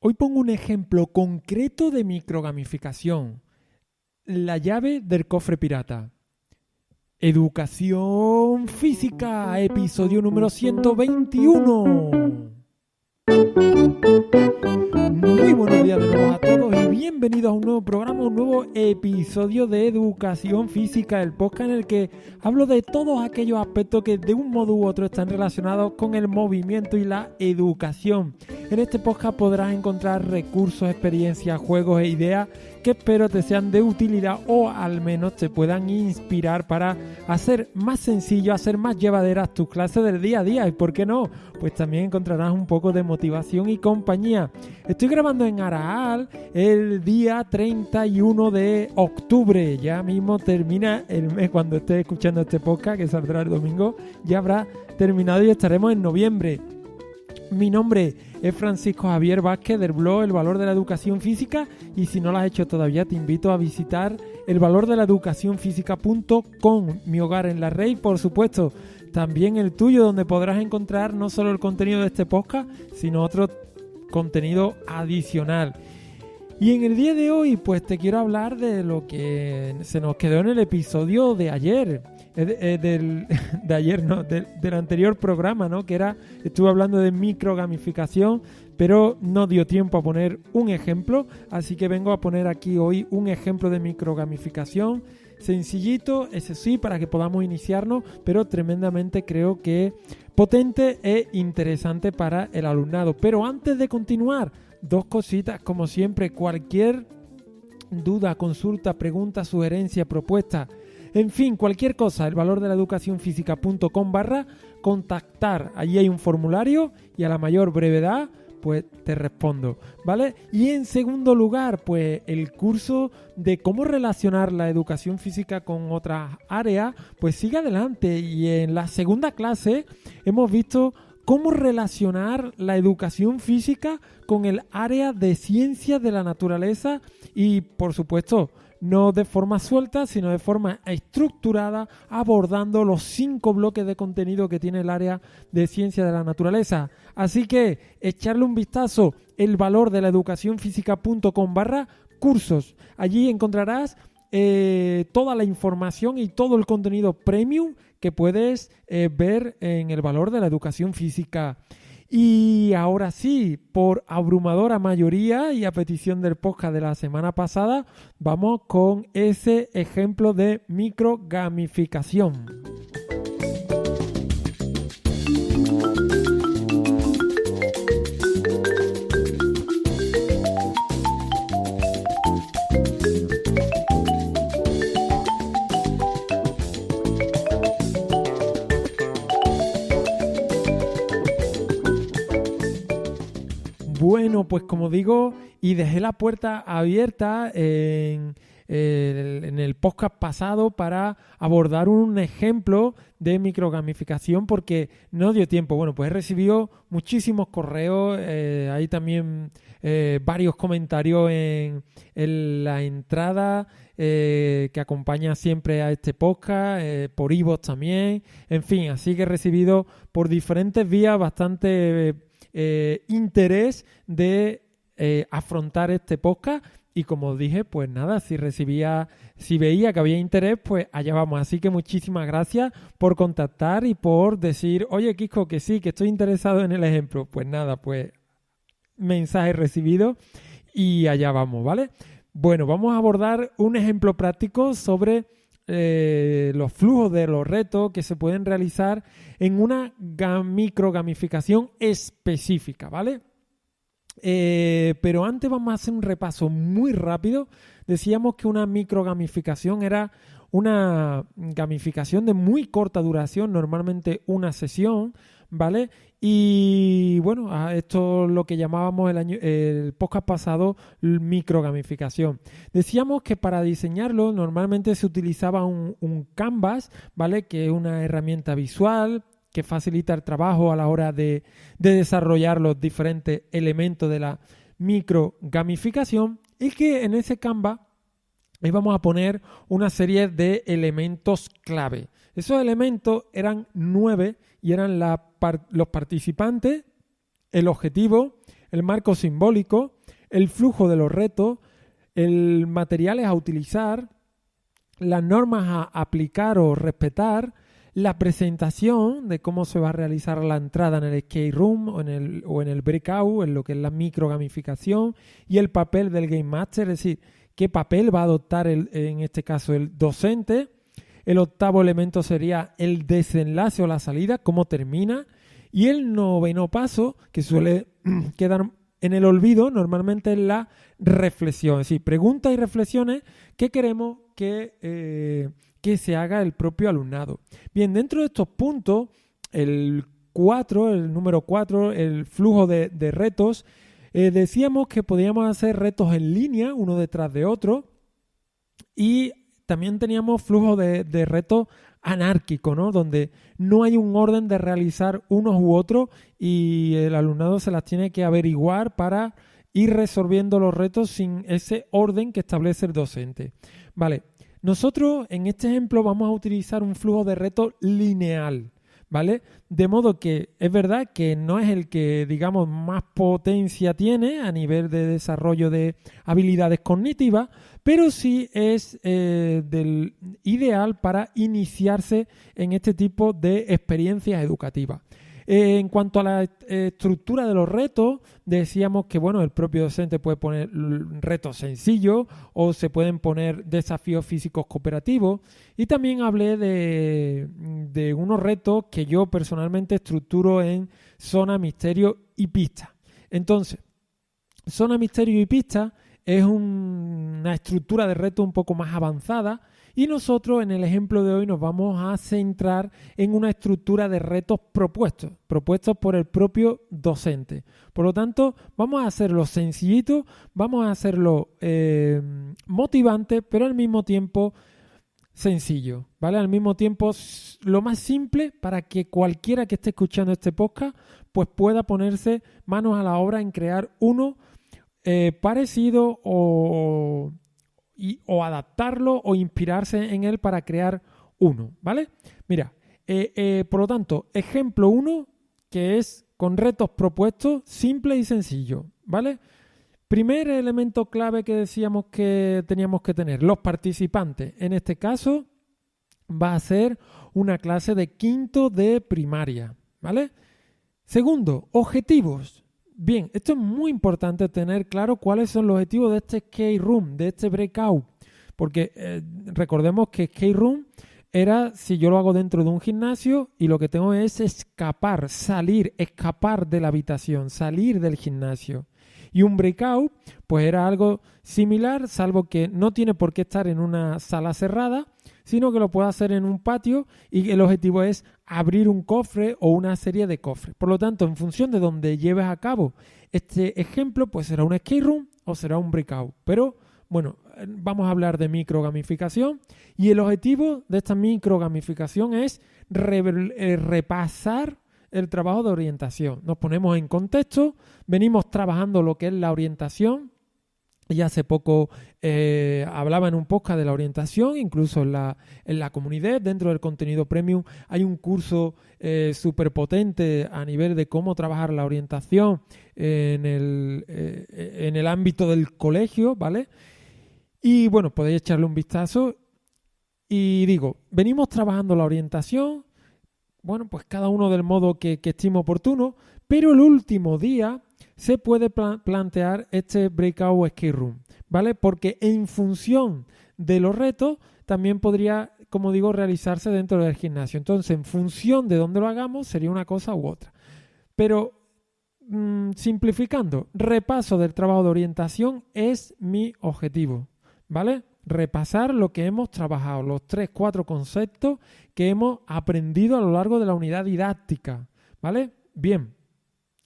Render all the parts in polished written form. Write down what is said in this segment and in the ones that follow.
Hoy pongo un ejemplo concreto de microgamificación. La llave del cofre pirata. Educación física, episodio número 121. Muy buenos días de nuevo a todos y bienvenidos a un nuevo programa, un nuevo episodio de Educación Física, el podcast en el que hablo de todos aquellos aspectos que de un modo u otro están relacionados con el movimiento y la educación. En este podcast podrás encontrar recursos, experiencias, juegos e ideas que espero te sean de utilidad o al menos te puedan inspirar para hacer más sencillo, hacer más llevaderas tus clases del día a día. ¿Y por qué no? Pues también encontrarás un poco de motivación y compañía. Estoy grabando en Araal el día 31 de octubre. Ya mismo termina el mes cuando estés escuchando este podcast, que saldrá el domingo. Ya habrá terminado y estaremos en noviembre. Mi nombre es Francisco Javier Vázquez del blog El Valor de la Educación Física y si no lo has hecho todavía te invito a visitar elvalordelaeducacionfísica.com, mi hogar en la red y por supuesto también el tuyo, donde podrás encontrar no solo el contenido de este podcast sino otro contenido adicional. Y en el día de hoy pues te quiero hablar de lo que se nos quedó en el episodio de ayer. Del anterior programa, ¿no? Estuve hablando de microgamificación, pero no dio tiempo a poner un ejemplo, así que vengo a poner aquí hoy un ejemplo de microgamificación sencillito, ese sí, para que podamos iniciarnos, pero tremendamente creo que potente e interesante para el alumnado. Pero antes de continuar, dos cositas, como siempre, cualquier duda, consulta, pregunta, sugerencia, propuesta, en fin, cualquier cosa, elvalordelaeducacionfísica.com/contactar. Allí hay un formulario y a la mayor brevedad pues te respondo, ¿vale? Y en segundo lugar, pues el curso de cómo relacionar la educación física con otras áreas, pues sigue adelante. Y en la segunda clase hemos visto cómo relacionar la educación física con el área de ciencias de la naturaleza y, por supuesto, no de forma suelta, sino de forma estructurada, abordando los 5 bloques de contenido que tiene el área de ciencia de la naturaleza. Así que echarle un vistazo, elvalordelaeducacionfísica.com/cursos. Allí encontrarás toda la información y todo el contenido premium que puedes ver en el valor de la educación física. Y ahora sí, por abrumadora mayoría y a petición del podcast de la semana pasada, vamos con ese ejemplo de microgamificación. Bueno, pues como digo, y dejé la puerta abierta en el podcast pasado para abordar un ejemplo de microgamificación porque no dio tiempo. Bueno, pues he recibido muchísimos correos, hay también varios comentarios en la entrada que acompaña siempre a este podcast, por iVoox también, en fin, así que he recibido por diferentes vías bastante interés de afrontar este podcast y como dije, pues nada, si veía que había interés, pues allá vamos. Así que muchísimas gracias por contactar y por decir, oye Kiko, que sí, que estoy interesado en el ejemplo. Pues nada, pues mensaje recibido y allá vamos, ¿vale? Bueno, vamos a abordar un ejemplo práctico sobre los flujos de los retos que se pueden realizar en una microgamificación específica, ¿vale? Pero antes vamos a hacer un repaso muy rápido. Decíamos que una microgamificación era una gamificación de muy corta duración, normalmente una sesión, ¿vale? Y bueno, esto es lo que llamábamos el podcast pasado microgamificación. Decíamos que para diseñarlo normalmente se utilizaba un Canvas, ¿vale? Que es una herramienta visual que facilita el trabajo a la hora de desarrollar los diferentes elementos de la microgamificación y que en ese Canvas íbamos a poner una serie de elementos clave. Esos elementos eran 9 y eran los participantes, el objetivo, el marco simbólico, el flujo de los retos, el materiales a utilizar, las normas a aplicar o respetar, la presentación de cómo se va a realizar la entrada en el escape room o en el breakout, en lo que es la microgamificación, y el papel del Game Master, es decir, qué papel va a adoptar en este caso el docente. El octavo elemento sería el desenlace o la salida, cómo termina. Y el noveno paso, que suele quedar en el olvido, normalmente es la reflexión, es decir, preguntas y reflexiones que queremos que se haga el propio alumnado. Bien, dentro de estos puntos, el número 4, el flujo de retos, decíamos que podíamos hacer retos en línea, uno detrás de otro, y también teníamos flujo de retos anárquico, ¿no? Donde no hay un orden de realizar unos u otros y el alumnado se las tiene que averiguar para ir resolviendo los retos sin ese orden que establece el docente. Vale, nosotros en este ejemplo vamos a utilizar un flujo de retos lineal, ¿vale? De modo que es verdad que no es el que, digamos, más potencia tiene a nivel de desarrollo de habilidades cognitivas, pero sí es del ideal para iniciarse en este tipo de experiencias educativas. En cuanto a la estructura de los retos, decíamos que bueno, el propio docente puede poner retos sencillos o se pueden poner desafíos físicos cooperativos, y también hablé de unos retos que yo personalmente estructuro en zona, misterio y pista. Entonces, zona, misterio y pista es una estructura de reto un poco más avanzada, y nosotros en el ejemplo de hoy nos vamos a centrar en una estructura de retos propuestos por el propio docente. Por lo tanto, vamos a hacerlo sencillito, vamos a hacerlo motivante, pero al mismo tiempo sencillo, ¿vale? Al mismo tiempo lo más simple para que cualquiera que esté escuchando este podcast pues pueda ponerse manos a la obra en crear uno parecido o adaptarlo o inspirarse en él para crear uno, ¿vale? Mira, por lo tanto, ejemplo 1, que es con retos propuestos, simple y sencillo, ¿vale? Primer elemento clave que decíamos que teníamos que tener, los participantes. En este caso va a ser una clase de quinto de primaria, ¿vale? Segundo, objetivos. Bien, esto es muy importante tener claro cuáles son los objetivos de este escape room, de este breakout, porque recordemos que escape room era si yo lo hago dentro de un gimnasio y lo que tengo es escapar de la habitación, salir del gimnasio. Y un breakout, pues era algo similar, salvo que no tiene por qué estar en una sala cerrada, sino que lo puedo hacer en un patio y el objetivo es abrir un cofre o una serie de cofres. Por lo tanto, en función de donde lleves a cabo este ejemplo, pues será un escape room o será un breakout. Pero, bueno, vamos a hablar de microgamificación y el objetivo de esta microgamificación es repasar el trabajo de orientación. Nos ponemos en contexto, venimos trabajando lo que es la orientación. Y hace poco hablaba en un podcast de la orientación, incluso en la comunidad, dentro del contenido premium, hay un curso súper potente a nivel de cómo trabajar la orientación en el ámbito del colegio, ¿vale? Y bueno, podéis echarle un vistazo. Y digo, venimos trabajando la orientación, bueno, pues cada uno del modo que estime oportuno, pero el último día se puede plantear este breakout o escape room, ¿vale? Porque en función de los retos también podría, como digo, realizarse dentro del gimnasio. Entonces, en función de dónde lo hagamos, sería una cosa u otra. Pero, simplificando, repaso del trabajo de orientación es mi objetivo, ¿vale? Repasar lo que hemos trabajado, los 3-4 conceptos que hemos aprendido a lo largo de la unidad didáctica, ¿vale? Bien.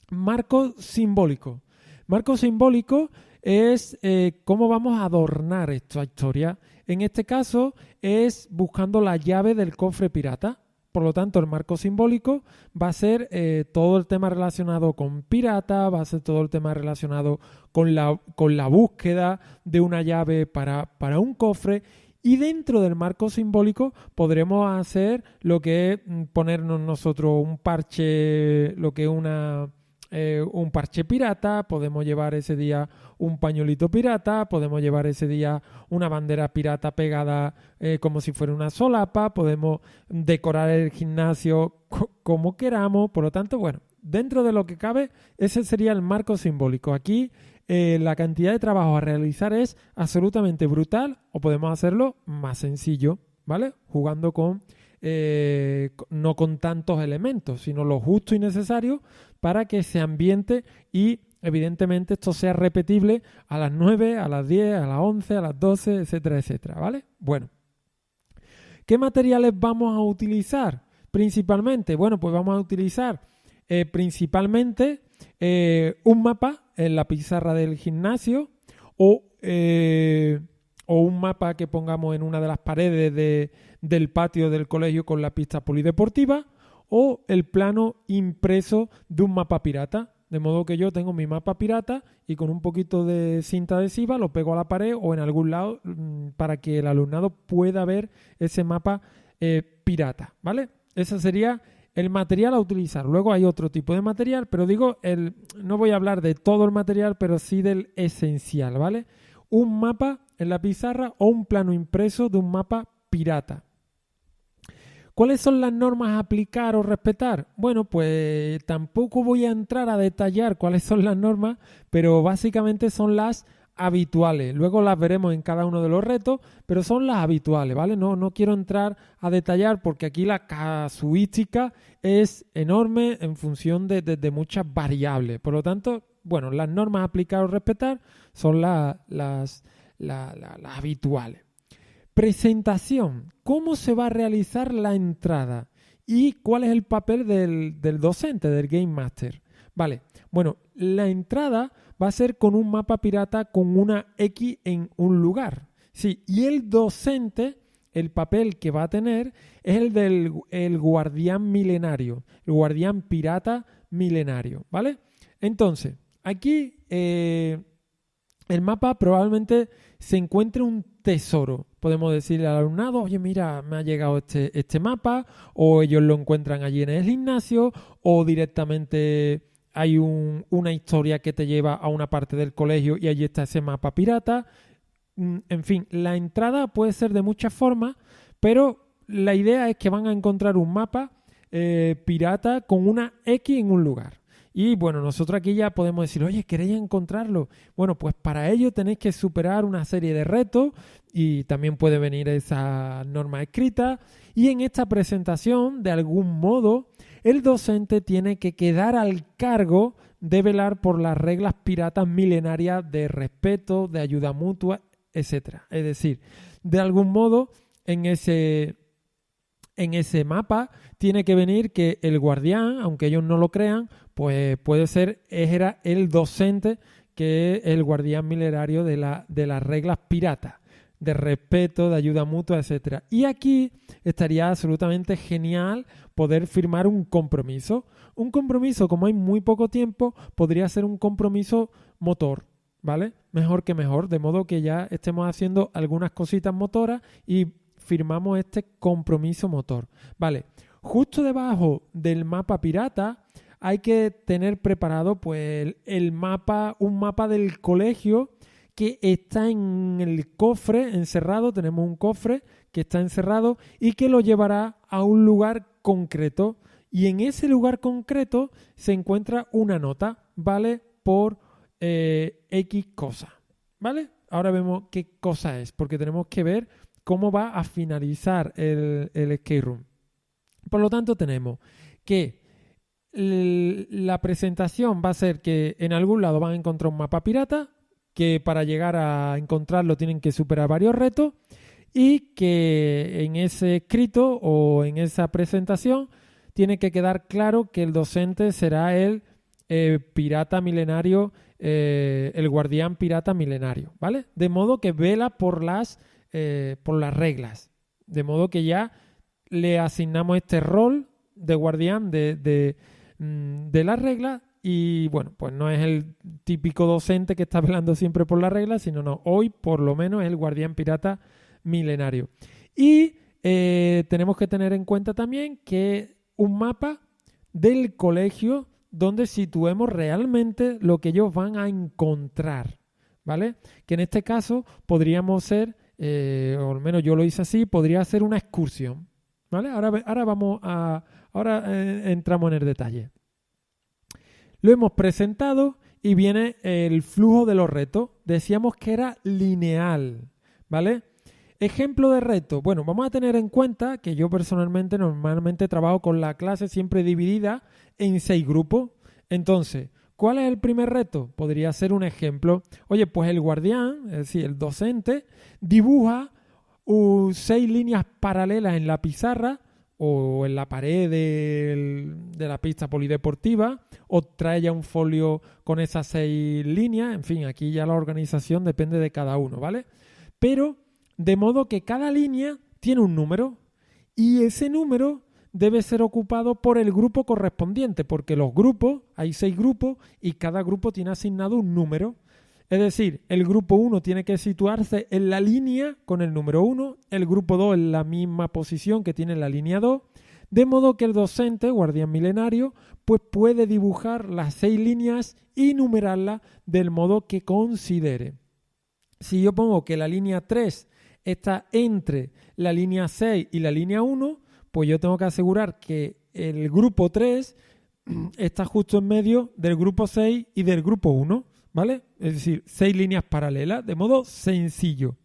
Marco simbólico. Marco simbólico es cómo vamos a adornar esta historia. En este caso es buscando la llave del cofre pirata. Por lo tanto, el marco simbólico va a ser todo el tema relacionado con pirata, va a ser todo el tema relacionado con la búsqueda de una llave para un cofre. Y dentro del marco simbólico podremos hacer lo que es ponernos nosotros un parche, lo que es un parche pirata, podemos llevar ese día un pañuelito pirata, podemos llevar ese día una bandera pirata pegada como si fuera una solapa, podemos decorar el gimnasio como queramos. Por lo tanto, bueno, dentro de lo que cabe, ese sería el marco simbólico. Aquí la cantidad de trabajo a realizar es absolutamente brutal, o podemos hacerlo más sencillo, ¿vale? Jugando no con tantos elementos, sino lo justo y necesario para que se ambiente y evidentemente esto sea repetible a las 9, a las 10, a las 11, a las 12, etcétera, etcétera, ¿vale? Bueno, ¿qué materiales vamos a utilizar principalmente? Bueno, pues vamos a utilizar principalmente un mapa en la pizarra del gimnasio o un mapa que pongamos en una de las paredes del patio del colegio con la pista polideportiva, o el plano impreso de un mapa pirata. De modo que yo tengo mi mapa pirata y con un poquito de cinta adhesiva lo pego a la pared o en algún lado para que el alumnado pueda ver ese mapa pirata, ¿vale? Ese sería el material a utilizar. Luego hay otro tipo de material, pero digo, no voy a hablar de todo el material, pero sí del esencial, ¿vale? Un mapa en la pizarra o un plano impreso de un mapa pirata. ¿Cuáles son las normas a aplicar o respetar? Bueno, pues tampoco voy a entrar a detallar cuáles son las normas, pero básicamente son las habituales. Luego las veremos en cada uno de los retos, pero son las habituales, ¿vale? No quiero entrar a detallar porque aquí la casuística es enorme en función de muchas variables. Por lo tanto, bueno, las normas a aplicar o respetar son las habituales. Presentación. ¿Cómo se va a realizar la entrada? ¿Y cuál es el papel del docente, del Game Master? Vale, bueno, la entrada va a ser con un mapa pirata con una X en un lugar. Sí, y el docente, el papel que va a tener es el guardián milenario, el guardián pirata milenario, ¿vale? Entonces, aquí el mapa probablemente se encuentre un tesoro. Podemos decirle al alumnado, oye, mira, me ha llegado este mapa, o ellos lo encuentran allí en el gimnasio, o directamente hay una historia que te lleva a una parte del colegio y allí está ese mapa pirata. En fin, la entrada puede ser de muchas formas, pero la idea es que van a encontrar un mapa pirata con una X en un lugar. Y bueno, nosotros aquí ya podemos decir, oye, ¿queréis encontrarlo? Bueno, pues para ello tenéis que superar una serie de retos y también puede venir esa norma escrita. Y en esta presentación, de algún modo, el docente tiene que quedar al cargo de velar por las reglas piratas milenarias de respeto, de ayuda mutua, etcétera. Es decir, de algún modo, en ese mapa tiene que venir que el guardián, aunque ellos no lo crean, pues puede ser, era el docente que es el guardián milenario de las reglas piratas, de respeto, de ayuda mutua, etcétera. Y aquí estaría absolutamente genial poder firmar un compromiso. Un compromiso, como hay muy poco tiempo, podría ser un compromiso motor, ¿vale? Mejor que mejor, de modo que ya estemos haciendo algunas cositas motoras y firmamos este compromiso motor. Vale, justo debajo del mapa pirata hay que tener preparado pues un mapa del colegio que está en el cofre encerrado. Tenemos un cofre que está encerrado y que lo llevará a un lugar concreto. Y en ese lugar concreto se encuentra una nota, ¿vale? Por X cosa, ¿vale? Ahora vemos qué cosa es, porque tenemos que ver cómo va a finalizar el escape room. Por lo tanto, tenemos que la presentación va a ser que en algún lado van a encontrar un mapa pirata, que para llegar a encontrarlo tienen que superar varios retos y que en ese escrito o en esa presentación tiene que quedar claro que el docente será el pirata milenario, el guardián pirata milenario, ¿vale? De modo que vela por las reglas. De modo que ya le asignamos este rol de guardián de las reglas y bueno, pues no es el típico docente que está velando siempre por las reglas, sino no, hoy por lo menos es el guardián pirata milenario. Y tenemos que tener en cuenta también que un mapa del colegio donde situemos realmente lo que ellos van a encontrar, ¿vale? Que en este caso podríamos ser, o al menos yo lo hice así, podría ser una excursión, ¿vale? Ahora entramos en el detalle. Lo hemos presentado y viene el flujo de los retos. Decíamos que era lineal, ¿vale? Ejemplo de reto. Bueno, vamos a tener en cuenta que yo personalmente normalmente trabajo con la clase siempre dividida en 6 grupos. Entonces, ¿cuál es el primer reto? Podría ser un ejemplo. Oye, pues el guardián, es decir, el docente, dibuja 6 líneas paralelas en la pizarra o en la pared de la pista polideportiva, o trae ya un folio con esas 6 líneas. En fin, aquí ya la organización depende de cada uno, ¿vale? Pero de modo que cada línea tiene un número y ese número debe ser ocupado por el grupo correspondiente, porque los grupos, hay 6 grupos y cada grupo tiene asignado un número. Es decir, el grupo 1 tiene que situarse en la línea con el número 1, el grupo 2 en la misma posición que tiene la línea 2, de modo que el docente, guardián milenario, pues puede dibujar las 6 líneas y numerarlas del modo que considere. Si yo pongo que la línea 3 está entre la línea 6 y la línea 1, pues yo tengo que asegurar que el grupo 3 está justo en medio del grupo 6 y del grupo 1, ¿vale? Es decir, 6 líneas paralelas, de modo sencillo.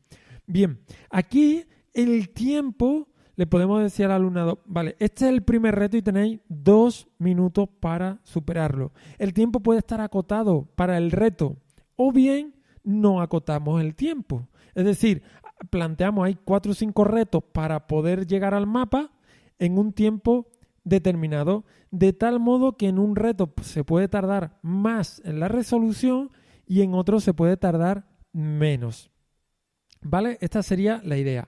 Bien, aquí el tiempo, le podemos decir al alumnado, vale, este es el primer reto y tenéis 2 minutos para superarlo. El tiempo puede estar acotado para el reto, o bien no acotamos el tiempo. Es decir, planteamos ahí 4 o 5 retos para poder llegar al mapa en un tiempo determinado, de tal modo que en un reto se puede tardar más en la resolución y en otro se puede tardar menos. ¿Vale? Esta sería la idea.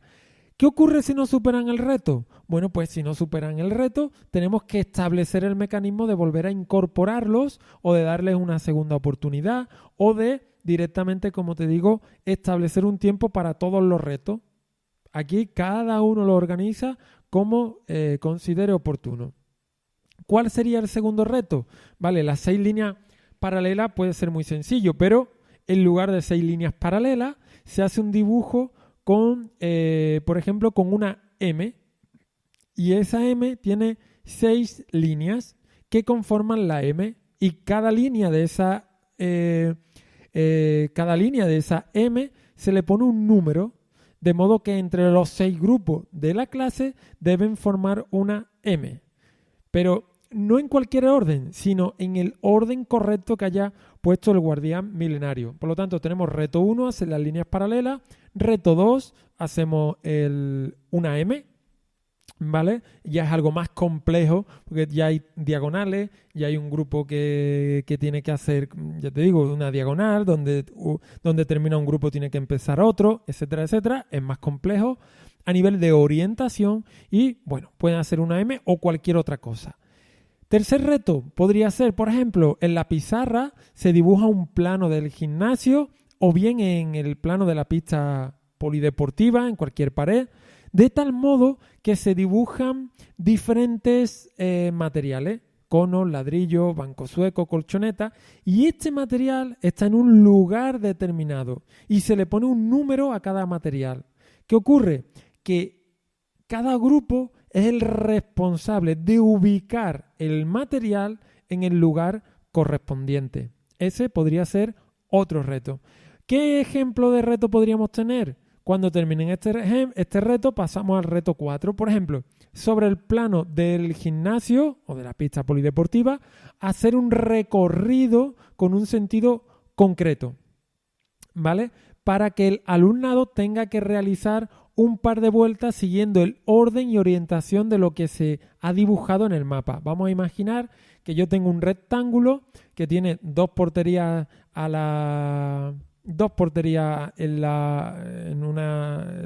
¿Qué ocurre si no superan el reto? Bueno, pues si no superan el reto, tenemos que establecer el mecanismo de volver a incorporarlos o de darles una segunda oportunidad o de directamente, como te digo, establecer un tiempo para todos los retos. Aquí cada uno lo organiza como considere oportuno. ¿Cuál sería el segundo reto? Vale, las 6 líneas paralelas puede ser muy sencillo, pero en lugar de 6 líneas paralelas se hace un dibujo con, por ejemplo, con una M, y esa M tiene 6 líneas que conforman la M, y cada línea de esa M se le pone un número, de modo que entre los 6 grupos de la clase deben formar una M. Pero no en cualquier orden, sino en el orden correcto que haya puesto el guardián milenario. Por lo tanto, tenemos reto 1, hacer las líneas paralelas. Reto 2, hacemos una M, ¿vale? Ya es algo más complejo, porque ya hay diagonales, ya hay un grupo que tiene que hacer, ya te digo, una diagonal, donde termina un grupo tiene que empezar otro, etcétera, etcétera. Es más complejo a nivel de orientación y, bueno, pueden hacer una M o cualquier otra cosa. Tercer reto podría ser, por ejemplo, en la pizarra se dibuja un plano del gimnasio o bien en el plano de la pista polideportiva, en cualquier pared, de tal modo que se dibujan diferentes materiales, conos, ladrillos, banco sueco, colchoneta, y este material está en un lugar determinado y se le pone un número a cada material. ¿Qué ocurre? Que cada grupo es el responsable de ubicar el material en el lugar correspondiente. Ese podría ser otro reto. ¿Qué ejemplo de reto podríamos tener? Cuando terminen este reto, pasamos al reto 4. Por ejemplo, sobre el plano del gimnasio o de la pista polideportiva, hacer un recorrido con un sentido concreto, ¿vale? Para que el alumnado tenga que realizar un par de vueltas siguiendo el orden y orientación de lo que se ha dibujado en el mapa. Vamos a imaginar que yo tengo un rectángulo que tiene 2 porterías en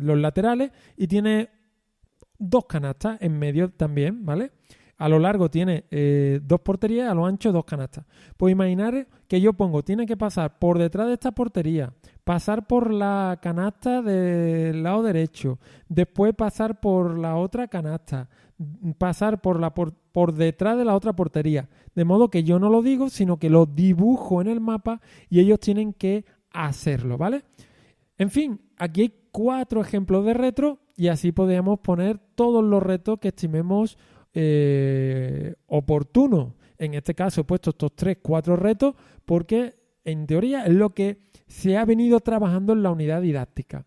los laterales y tiene 2 canastas en medio también, ¿vale? A lo largo tiene 2 porterías, a lo ancho 2 canastas. Pues imaginar que yo tiene que pasar por detrás de esta portería, pasar por la canasta del lado derecho, después pasar por la otra canasta, pasar por detrás de la otra portería. De modo que yo no lo digo, sino que lo dibujo en el mapa y ellos tienen que hacerlo, ¿vale? En fin, aquí hay 4 ejemplos de retos y así podríamos poner todos los retos que estimemos oportunos. En este caso he puesto estos 4 retos porque en teoría es lo que se ha venido trabajando en la unidad didáctica.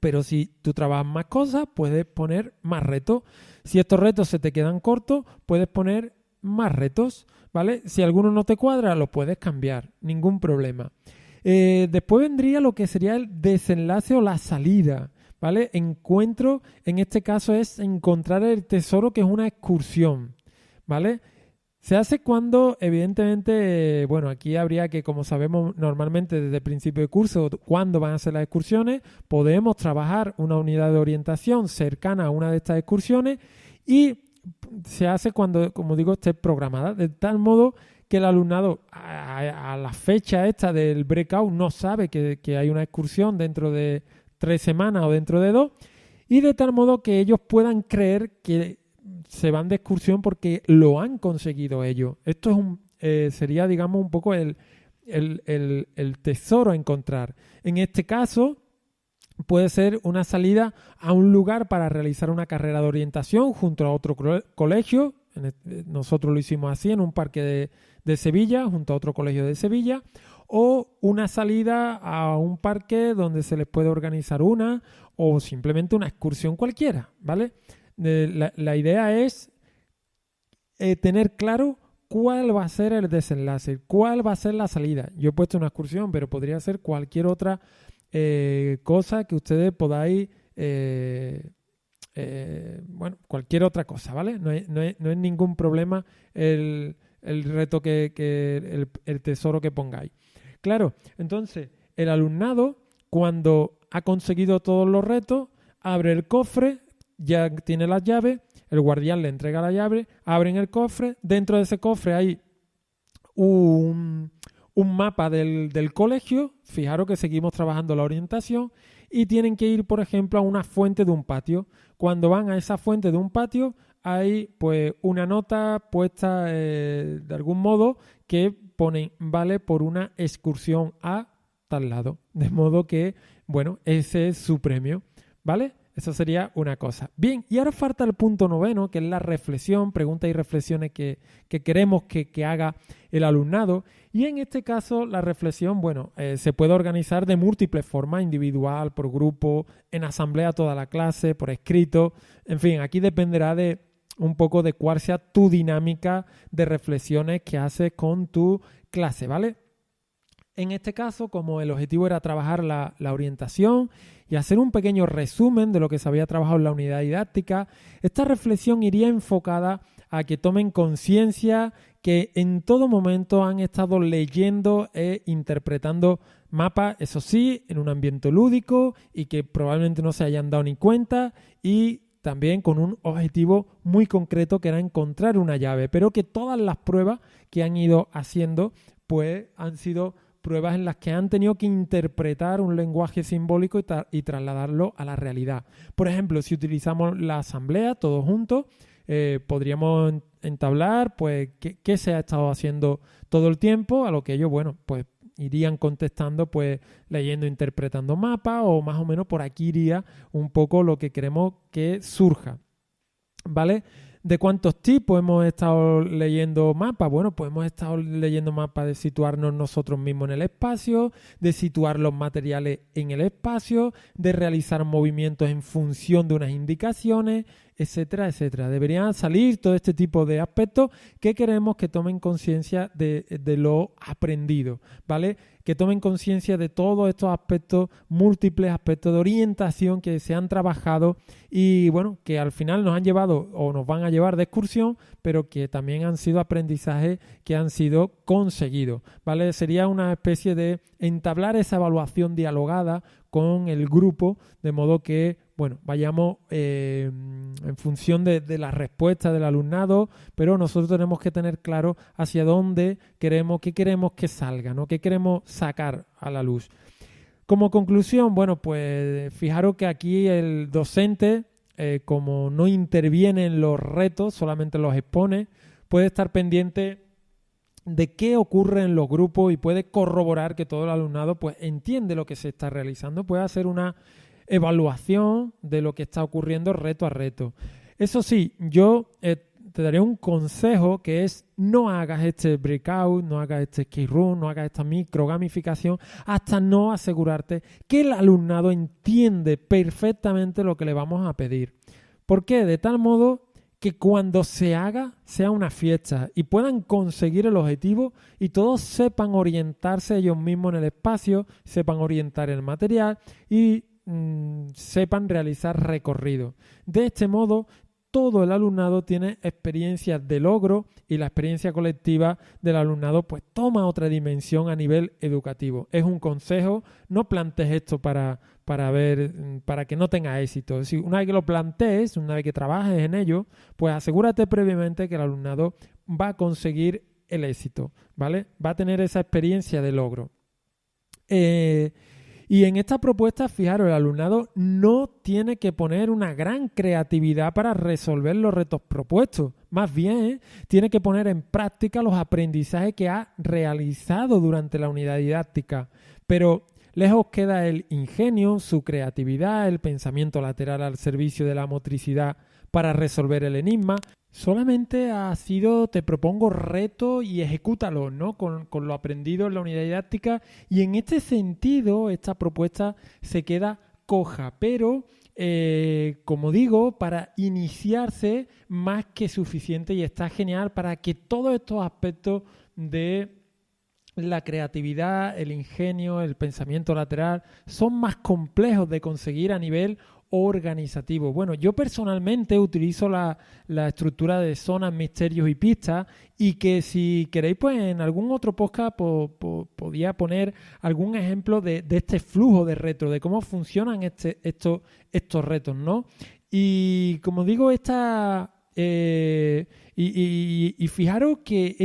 Pero si tú trabajas más cosas, puedes poner más retos. Si estos retos se te quedan cortos, puedes poner más retos, ¿vale? Si alguno no te cuadra, lo puedes cambiar, ningún problema. Después vendría lo que sería el desenlace o la salida, ¿vale? Encuentro, en este caso es encontrar el tesoro, que es una excursión, ¿vale? Se hace cuando, evidentemente, bueno, aquí habría que, como sabemos normalmente desde el principio de curso, cuándo van a ser las excursiones, podemos trabajar una unidad de orientación cercana a una de estas excursiones y se hace cuando, como digo, esté programada, de tal modo que el alumnado a la fecha esta del breakout no sabe que hay una excursión dentro de 3 semanas o dentro de 2, y de tal modo que ellos puedan creer que se van de excursión porque lo han conseguido ellos. Esto es sería, digamos, un poco el tesoro a encontrar. En este caso, puede ser una salida a un lugar para realizar una carrera de orientación junto a otro colegio. Nosotros lo hicimos así en un parque de Sevilla, junto a otro colegio de Sevilla, o una salida a un parque donde se les puede organizar o simplemente una excursión cualquiera, ¿vale? La idea es tener claro cuál va a ser el desenlace, cuál va a ser la salida. Yo he puesto una excursión, pero podría ser cualquier otra cosa que ustedes podáis, bueno, cualquier otra cosa, ¿vale? No es ningún problema el reto el tesoro que pongáis. Claro, entonces el alumnado, cuando ha conseguido todos los retos, abre el cofre, ya tiene las llaves, el guardián le entrega la llave, abren el cofre, dentro de ese cofre hay un mapa del colegio, fijaros que seguimos trabajando la orientación, y tienen que ir, por ejemplo, a una fuente de un patio. Cuando van a esa fuente de un patio, hay pues una nota puesta de algún modo que ponen vale por una excursión a tal lado. De modo que, bueno, ese es su premio, ¿vale? Eso sería una cosa. Bien, y ahora falta el punto 9, que es la reflexión, preguntas y reflexiones que queremos que haga el alumnado. Y en este caso, la reflexión, bueno, se puede organizar de múltiples formas, individual, por grupo, en asamblea toda la clase, por escrito. En fin, aquí dependerá de un poco de cuál sea tu dinámica de reflexiones que haces con tu clase, ¿vale? En este caso, como el objetivo era trabajar la orientación y hacer un pequeño resumen de lo que se había trabajado en la unidad didáctica, esta reflexión iría enfocada a que tomen conciencia que en todo momento han estado leyendo e interpretando mapas, eso sí, en un ambiente lúdico y que probablemente no se hayan dado ni cuenta, y también con un objetivo muy concreto que era encontrar una llave, pero que todas las pruebas que han ido haciendo pues han sido pruebas en las que han tenido que interpretar un lenguaje simbólico y trasladarlo a la realidad. Por ejemplo, si utilizamos la asamblea todos juntos, podríamos entablar pues qué se ha estado haciendo todo el tiempo, a lo que ellos, bueno, pues irían contestando pues leyendo, interpretando mapas, o más o menos por aquí iría un poco lo que queremos que surja, ¿vale? ¿De cuántos tipos hemos estado leyendo mapas? Bueno, pues hemos estado leyendo mapas de situarnos nosotros mismos en el espacio, de situar los materiales en el espacio, de realizar movimientos en función de unas indicaciones, etcétera, etcétera. Deberían salir todo este tipo de aspectos que queremos que tomen conciencia de lo aprendido, ¿vale? Que tomen conciencia de todos estos aspectos, múltiples aspectos de orientación que se han trabajado y, bueno, que al final nos han llevado o nos van a llevar de excursión, pero que también han sido aprendizajes que han sido conseguidos, ¿vale? Sería una especie de entablar esa evaluación dialogada con el grupo, de modo que, bueno, vayamos en función de la respuesta del alumnado, pero nosotros tenemos que tener claro hacia dónde qué queremos que salga, ¿no? Qué queremos sacar a la luz. Como conclusión, bueno, pues fijaros que aquí el docente como no interviene en los retos, solamente los expone, puede estar pendiente de qué ocurre en los grupos y puede corroborar que todo el alumnado pues entiende lo que se está realizando, puede hacer una evaluación de lo que está ocurriendo reto a reto. Eso sí, yo te daré un consejo, que es: no hagas este breakout, no hagas este skate room, no hagas esta microgamificación hasta no asegurarte que el alumnado entiende perfectamente lo que le vamos a pedir. ¿Por qué? De tal modo que cuando se haga sea una fiesta y puedan conseguir el objetivo y todos sepan orientarse ellos mismos en el espacio, sepan orientar el material y sepan realizar recorrido. De este modo, todo el alumnado tiene experiencias de logro y la experiencia colectiva del alumnado pues toma otra dimensión a nivel educativo. Es un consejo, no plantees esto para que no tenga éxito. Es decir, una vez que lo plantees, una vez que trabajes en ello, pues asegúrate previamente que el alumnado va a conseguir el éxito, ¿vale? Va a tener esa experiencia de logro. Y en esta propuesta, fijaros, el alumnado no tiene que poner una gran creatividad para resolver los retos propuestos. Más bien, tiene que poner en práctica los aprendizajes que ha realizado durante la unidad didáctica. Pero lejos queda el ingenio, su creatividad, el pensamiento lateral al servicio de la motricidad para resolver el enigma. Solamente ha sido, te propongo reto y ejecútalo, ¿no? Con lo aprendido en la unidad didáctica, y en este sentido esta propuesta se queda coja, pero como digo, para iniciarse más que suficiente, y está genial para que todos estos aspectos de la creatividad, el ingenio, el pensamiento lateral son más complejos de conseguir a nivel organizativo. Bueno, yo personalmente utilizo la estructura de zonas, misterios y pistas, y que si queréis, pues en algún otro podcast podía poner algún ejemplo de este flujo de retos, de cómo funcionan estos retos, ¿no? Y como digo, y fijaros que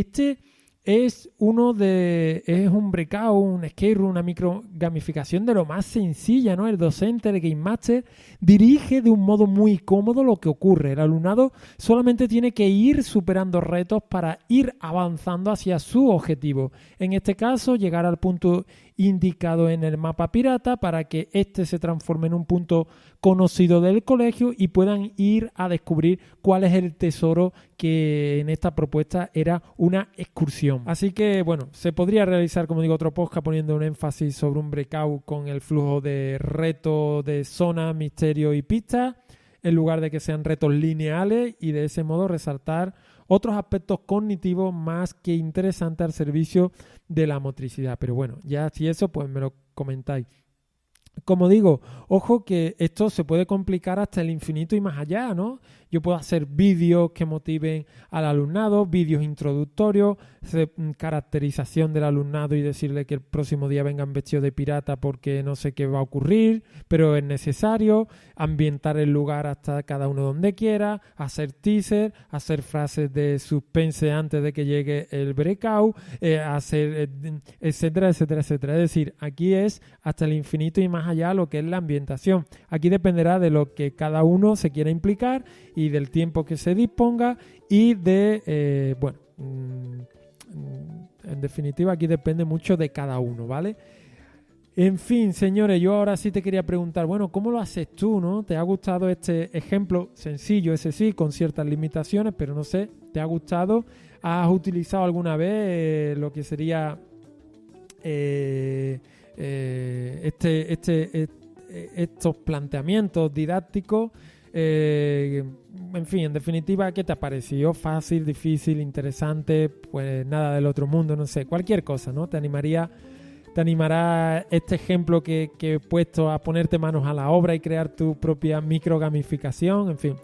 es un breakout, un skate room, una microgamificación de lo más sencilla, ¿no? El docente, el Game Master, dirige de un modo muy cómodo lo que ocurre. El alumnado solamente tiene que ir superando retos para ir avanzando hacia su objetivo. En este caso, llegar al punto indicado en el mapa pirata para que éste se transforme en un punto conocido del colegio y puedan ir a descubrir cuál es el tesoro, que en esta propuesta era una excursión. Así que, bueno, se podría realizar, como digo, otro podcast poniendo un énfasis sobre un breakout con el flujo de retos de zona, misterio y pista, en lugar de que sean retos lineales, y de ese modo resaltar otros aspectos cognitivos más que interesantes al servicio de la motricidad. Pero bueno, ya si eso, pues me lo comentáis. Como digo, ojo que esto se puede complicar hasta el infinito y más allá, ¿no? Yo puedo hacer vídeos que motiven al alumnado, vídeos introductorios, caracterización del alumnado y decirle que el próximo día vengan vestidos de pirata porque no sé qué va a ocurrir, pero es necesario, ambientar el lugar hasta cada uno donde quiera, hacer teaser, hacer frases de suspense antes de que llegue el breakout, hacer etcétera, etcétera, etcétera. Es decir, aquí es hasta el infinito y más allá lo que es la ambientación. Aquí dependerá de lo que cada uno se quiera implicar y del tiempo que se disponga y de, en definitiva aquí depende mucho de cada uno, ¿vale? En fin, señores, yo ahora sí te quería preguntar, bueno, ¿cómo lo haces tú, no? ¿Te ha gustado este ejemplo sencillo, ese sí, con ciertas limitaciones, pero no sé, ¿te ha gustado? ¿Has utilizado alguna vez lo que sería estos planteamientos didácticos? En fin, en definitiva, ¿qué te ha parecido? ¿Fácil, difícil, interesante? Pues nada del otro mundo, no sé, cualquier cosa, ¿no? ¿Te animará este ejemplo que he puesto a ponerte manos a la obra y crear tu propia microgamificación? En fin,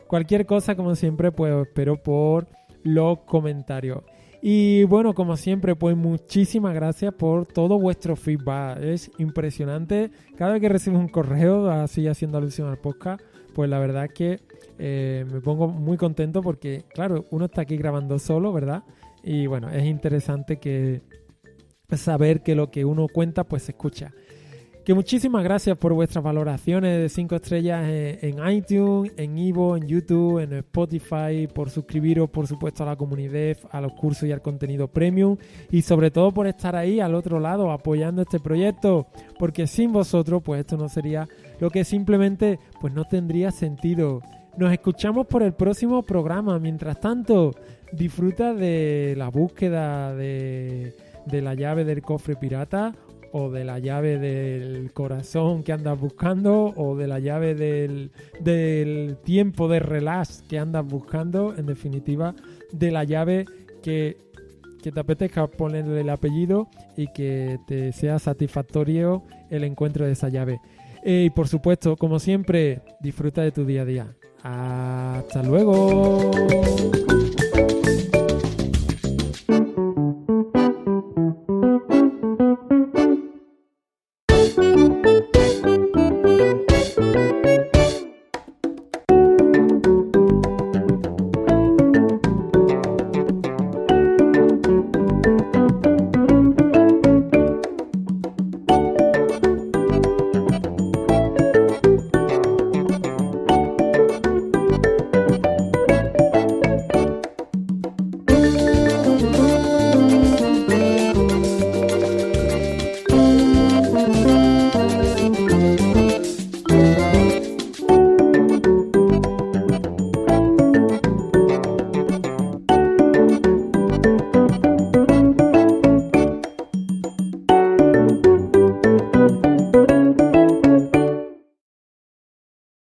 cualquier cosa, como siempre, pues espero por los comentarios. Y bueno, como siempre, pues muchísimas gracias por todo vuestro feedback. Es impresionante. Cada vez que recibo un correo, así haciendo alusión al podcast, pues la verdad es que me pongo muy contento porque, claro, uno está aquí grabando solo, ¿verdad? Y bueno, es interesante saber que lo que uno cuenta, pues se escucha. Que muchísimas gracias por vuestras valoraciones de 5 estrellas en iTunes, en Ivo, en YouTube, en Spotify, por suscribiros, por supuesto, a la comunidad, a los cursos y al contenido premium, y sobre todo por estar ahí al otro lado apoyando este proyecto, porque sin vosotros pues esto no sería lo que simplemente pues no tendría sentido. Nos escuchamos por el próximo programa. Mientras tanto, disfruta de la búsqueda de la llave del cofre pirata, o de la llave del corazón que andas buscando, o de la llave del tiempo de relax que andas buscando. En definitiva, de la llave que te apetezca ponerle el apellido y que te sea satisfactorio el encuentro de esa llave. Y por supuesto, como siempre, disfruta de tu día a día. ¡Hasta luego!